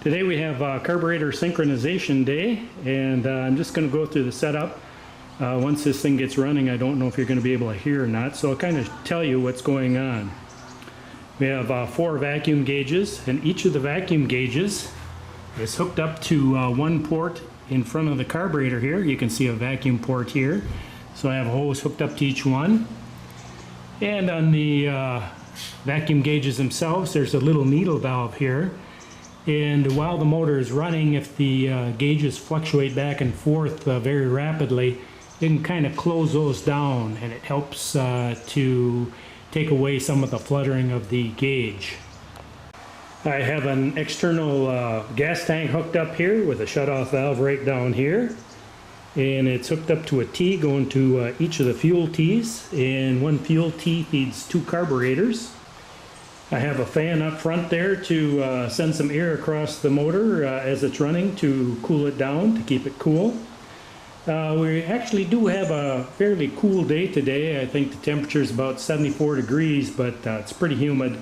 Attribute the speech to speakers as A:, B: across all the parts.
A: Today we have carburetor synchronization day, and I'm just going to go through the setup. Once this thing gets running, I don't know if you're going to be able to hear or not, so I'll kind of tell you what's going on. We have 4 vacuum gauges, and each of the vacuum gauges is hooked up to one port in front of the carburetor here. You can see a vacuum port here. So I have a hose hooked up to each one. And on the vacuum gauges themselves, there's a little needle valve here. And while the motor is running, if the gauges fluctuate back and forth very rapidly, you can kind of close those down, and it helps to take away some of the fluttering of the gauge. I have an external gas tank hooked up here with a shutoff valve right down here. And it's hooked up to a T going to each of the fuel T's, and one fuel T feeds 2 carburetors. I have a fan up front there to send some air across the motor as it's running to cool it down, to keep it cool. We actually do have a fairly cool day today. I think the temperature is about 74 degrees, but it's pretty humid.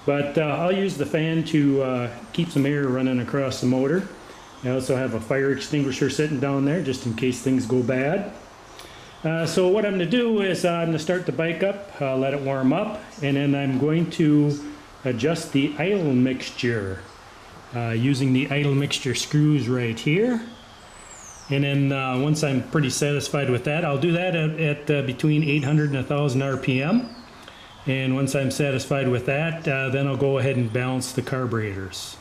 A: But I'll use the fan to keep some air running across the motor. I also have a fire extinguisher sitting down there just in case things go bad. So what I'm going to do is I'm going to start the bike up, let it warm up, and then I'm going to adjust the idle mixture using the idle mixture screws right here. And then once I'm pretty satisfied with that, I'll do that at between 800 and 1000 RPM. And once I'm satisfied with that, then I'll go ahead and balance the carburetors.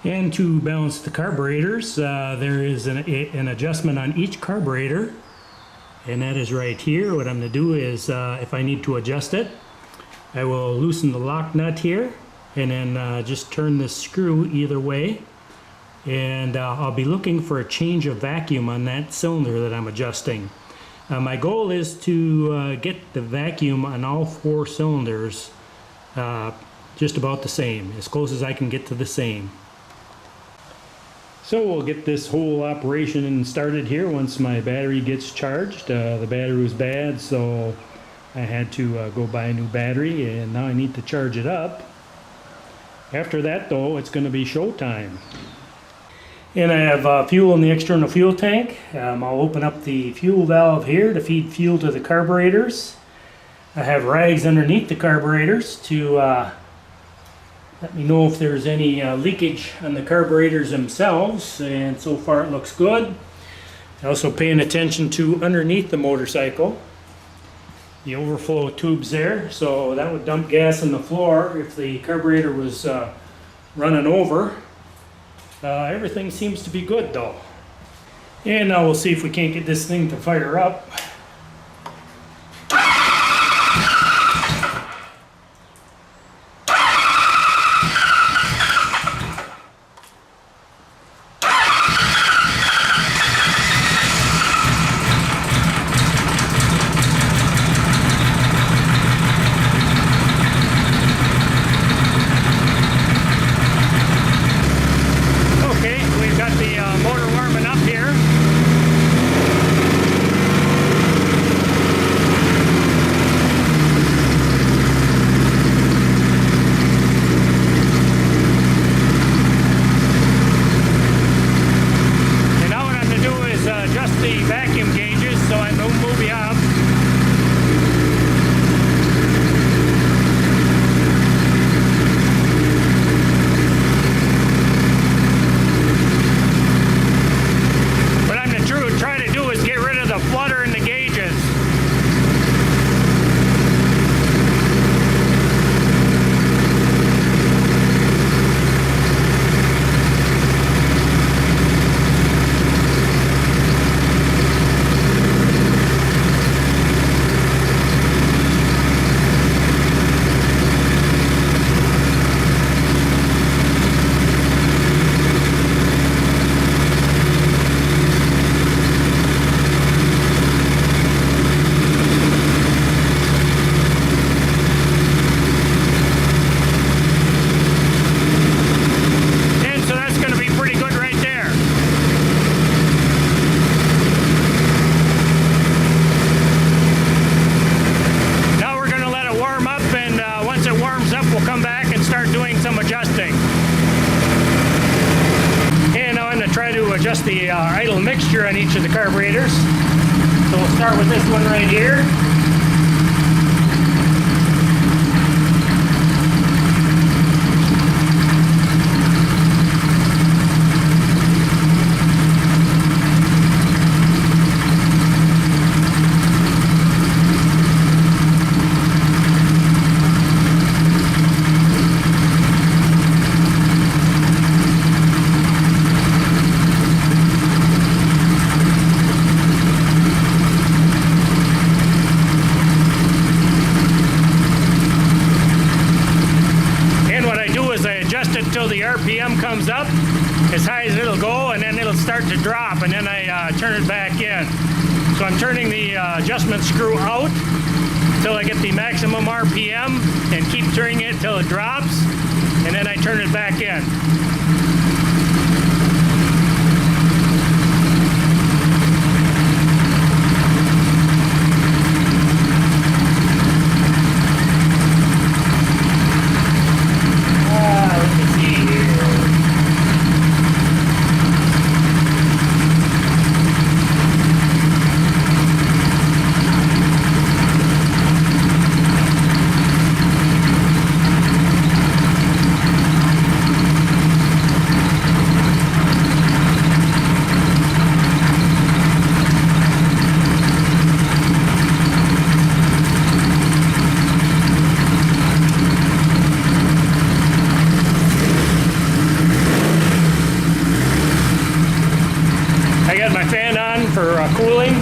A: And to balance the carburetors, there is an adjustment on each carburetor, and that is right here. What I'm going to do is, if I need to adjust it, I will loosen the lock nut here, and then just turn this screw either way. And I'll be looking for a change of vacuum on that cylinder that I'm adjusting. My goal is to get the vacuum on all 4 cylinders just about the same, as close as I can get to the same. So we'll get this whole operation started here once my battery gets charged. The battery was bad, so I had to go buy a new battery, and now I need to charge it up. After that though, it's going to be show time. And I have fuel in the external fuel tank. I'll open up the fuel valve here to feed fuel to the carburetors. I have rags underneath the carburetors to let me know if there's any leakage on the carburetors themselves, and so far it looks good. Also paying attention to underneath the motorcycle, the overflow tubes there, so that would dump gas on the floor if the carburetor was running over. Everything seems to be good though. And now we'll see if we can't get this thing to fire up. adjust the idle mixture on each of the carburetors. So we'll start with this one right here. Until the RPM comes up as high as it'll go, and then it'll start to drop, and then I turn it back in. So I'm turning the adjustment screw out until I get the maximum RPM and keep turning it till it drops, and then I turn it back in. For cooling.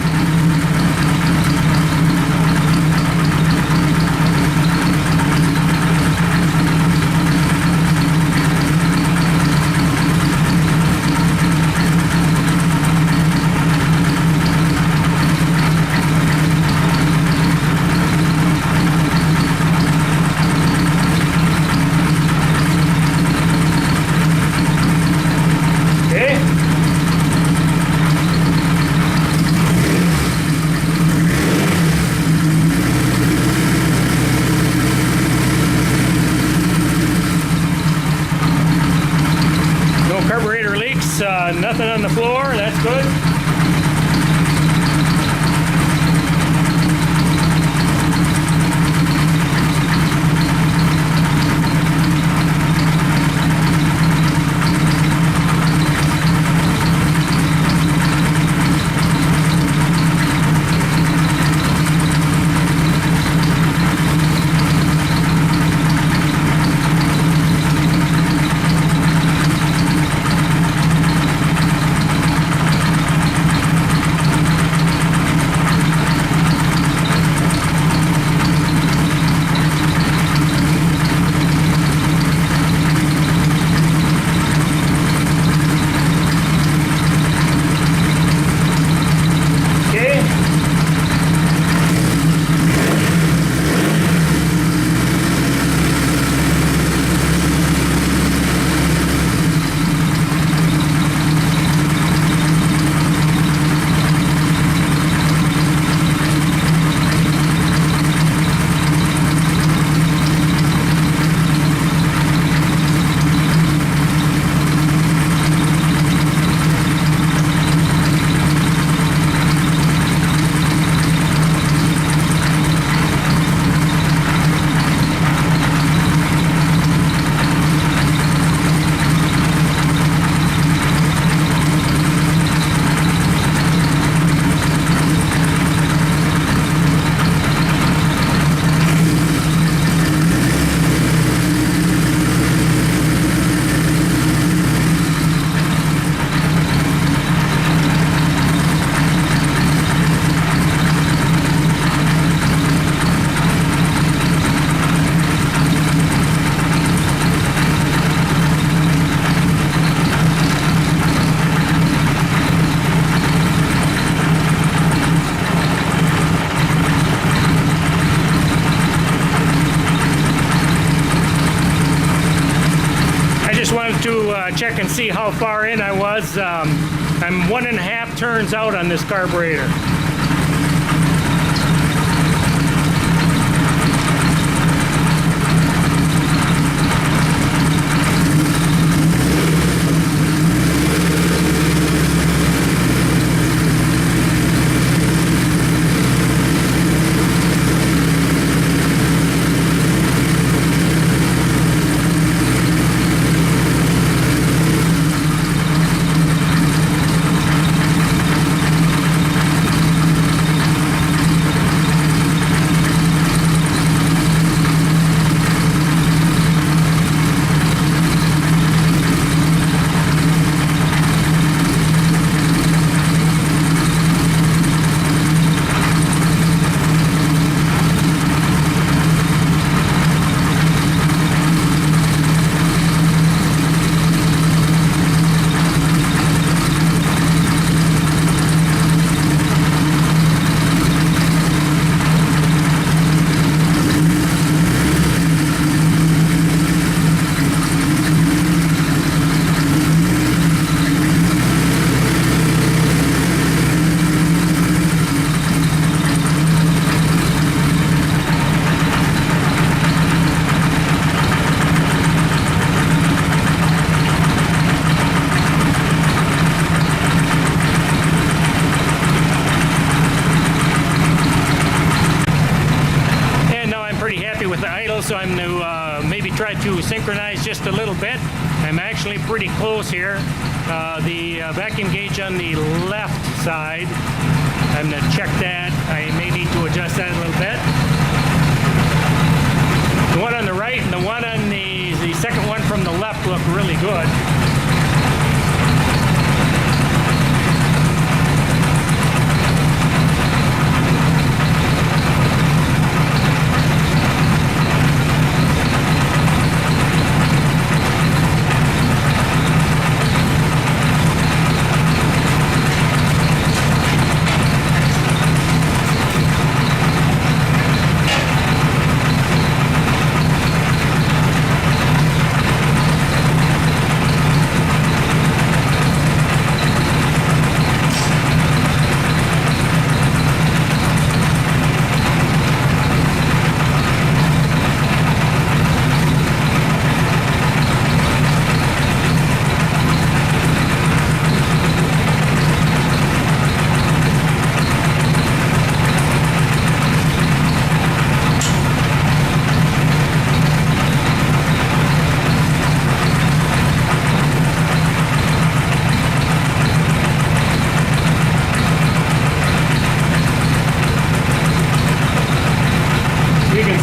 A: Carburetor leaks, nothing on the floor, that's good. Check and see how far in I was. I'm 1.5 turns out on this carburetor. actually pretty close here. The vacuum gauge on the left side, I'm going to check that. I may need to adjust that a little bit. The one on the right and the one on the second one from the left look really good.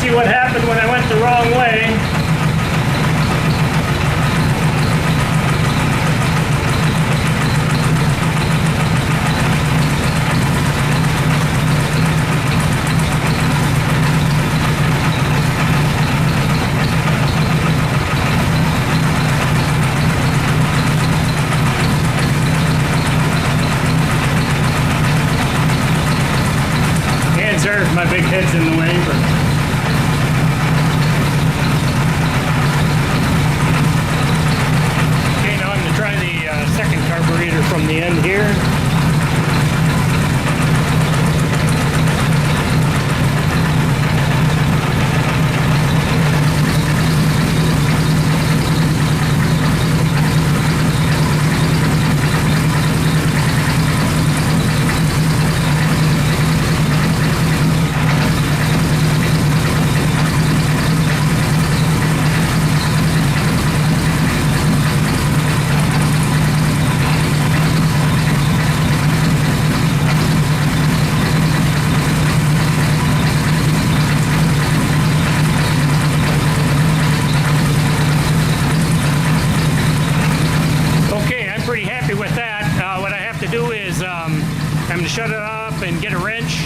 A: What happened when I went the wrong way. And sorry if my big head's in the way, but second carburetor from the end here. I'm going to shut it off and get a wrench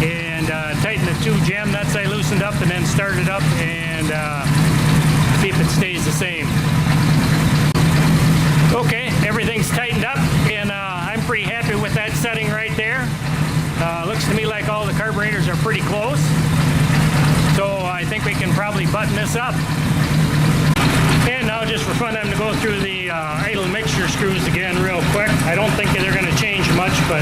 A: and tighten the two jam nuts I loosened up, and then start it up and see if it stays the same. Okay, everything's tightened up, and I'm pretty happy with that setting right there. Looks to me like all the carburetors are pretty close, so I think we can probably button this up. And now, just for fun, I'm going to go through the idle mixture screws again real quick. I don't think they're going to change much, but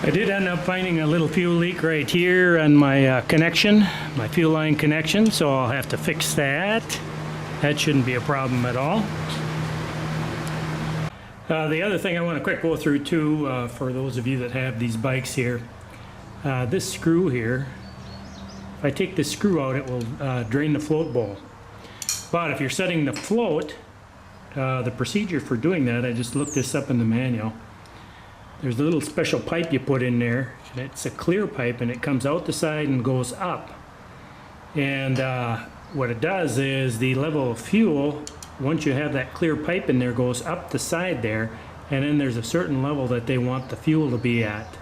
A: I did end up finding a little fuel leak right here on my connection, my fuel line connection, so I'll have to fix that. That shouldn't be a problem at all. The other thing I want to quick go through too, for those of you that have these bikes here, this screw here, if I take this screw out, it will drain the float bowl. But if you're setting the float, the procedure for doing that, I just looked this up in the manual. There's a little special pipe you put in there, and it's a clear pipe, and it comes out the side and goes up. And what it does is the level of fuel, once you have that clear pipe in there, goes up the side there, and then there's a certain level that they want the fuel to be at.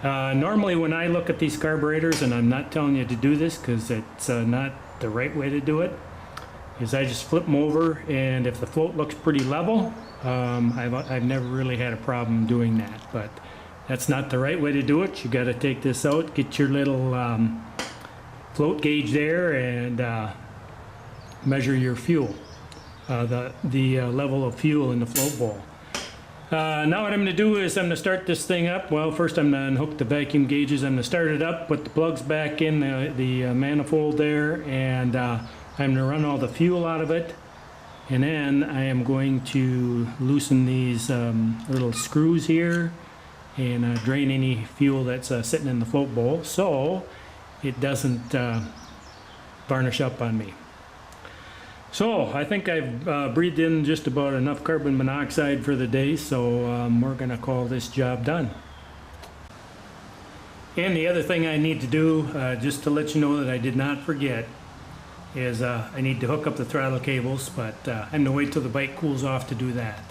A: Normally when I look at these carburetors, and I'm not telling you to do this because it's not the right way to do it, is I just flip them over, and if the float looks pretty level, I've never really had a problem doing that. But that's not the right way to do it. You got to take this out, get your little float gauge there, and measure your fuel, the level of fuel in the float bowl. Now what I'm going to do is I'm going to start this thing up. Well, first I'm going to unhook the vacuum gauges. I'm going to start it up, put the plugs back in the manifold there, and I'm going to run all the fuel out of it. And then I am going to loosen these little screws here and drain any fuel that's sitting in the float bowl so it doesn't varnish up on me. So I think I've breathed in just about enough carbon monoxide for the day, so we're going to call this job done. And the other thing I need to do, just to let you know that I did not forget, is I need to hook up the throttle cables, but I'm going to wait till the bike cools off to do that.